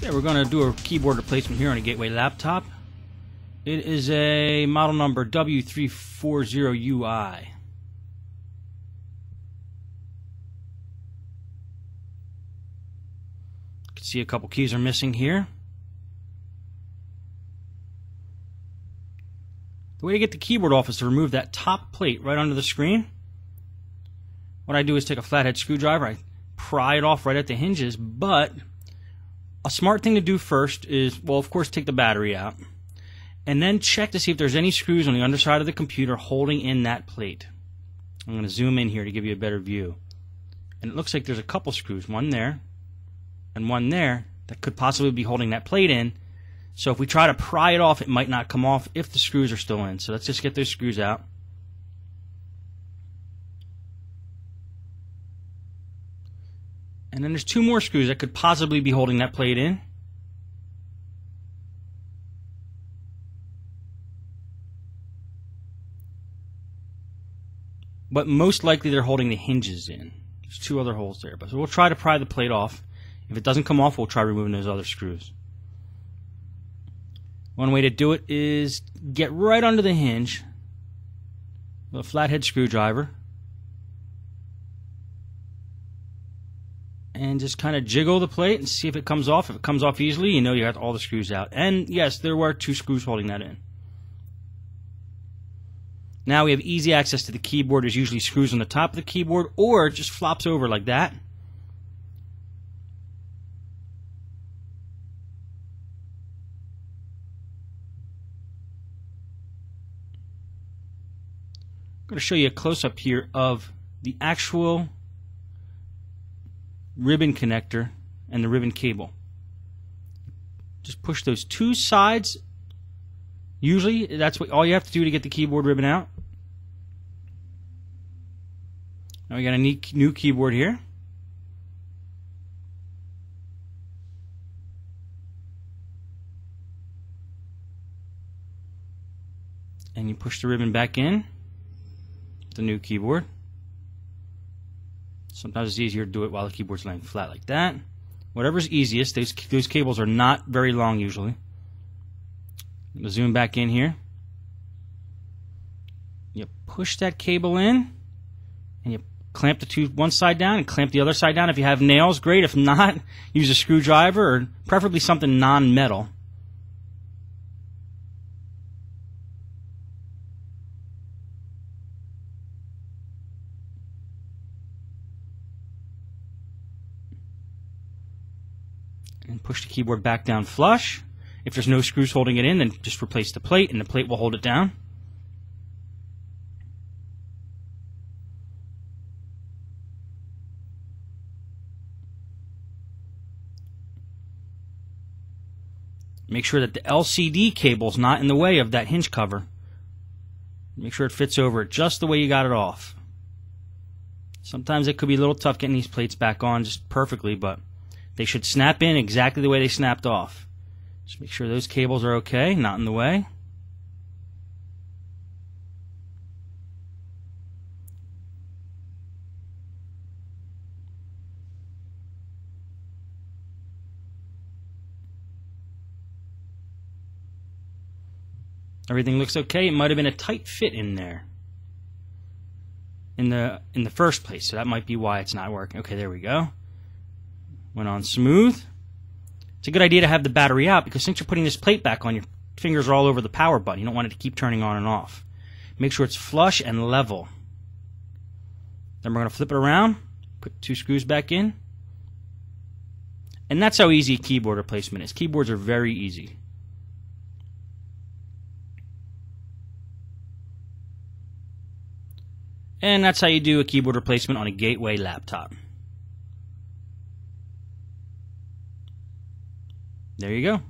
Okay, we're going to do a keyboard replacement here on a Gateway laptop. It is a model number W340UI. You can see a couple keys are missing here. The way to get the keyboard off is to remove that top plate right under the screen. What I do is take a flathead screwdriver, I pry it off right at the hinges, but a smart thing to do first is, well, of course, take the battery out, and then check to see if there's any screws on the underside of the computer holding in that plate. I'm going to zoom in here to give you a better view. And it looks like there's a couple screws, one there and one there, that could possibly be holding that plate in. So if we try to pry it off, it might not come off if the screws are still in. So let's just get those screws out. And then there's two more screws that could possibly be holding that plate in. But most likely they're holding the hinges in. There's two other holes there. But so we'll try to pry the plate off. If it doesn't come off, we'll try removing those other screws. One way to do it is get right under the hinge with a flathead screwdriver and just kind of jiggle the plate and see if it comes off. If it comes off easily, you know you got all the screws out. And yes, there were two screws holding that in. Now we have easy access to the keyboard. There's usually screws on the top of the keyboard, or it just flops over like that. I'm going to show you a close-up here of the actual ribbon connector and the ribbon cable. Just push those two sides. Usually that's what all you have to do to get the keyboard ribbon out. Now we got a new keyboard here. And you push the ribbon back in. The new keyboard. Sometimes it's easier to do it while the keyboard's laying flat like that. Whatever's easiest. Those cables are not very long usually. I'm going to zoom back in here. You push that cable in and you clamp one side down and clamp the other side down. If you have nails, great. If not, use a screwdriver or preferably something non-metal. And push the keyboard back down flush. If there's no screws holding it in, then just replace the plate and the plate will hold it down. Make sure that the LCD cable is not in the way of that hinge cover. Make sure it fits over it just the way you got it off. Sometimes it could be a little tough getting these plates back on just perfectly, but they should snap in exactly the way they snapped off. Just make sure those cables are okay, not in the way. Everything looks okay. It might have been a tight fit in there in the first place, so that might be why it's not working. Okay, there we go. Went on smooth. It's a good idea to have the battery out because since you're putting this plate back on, your fingers are all over the power button. You don't want it to keep turning on and off. Make sure it's flush and level. Then we're going to flip it around, put two screws back in. And that's how easy a keyboard replacement is. Keyboards are very easy. And that's how you do a keyboard replacement on a Gateway laptop. There you go.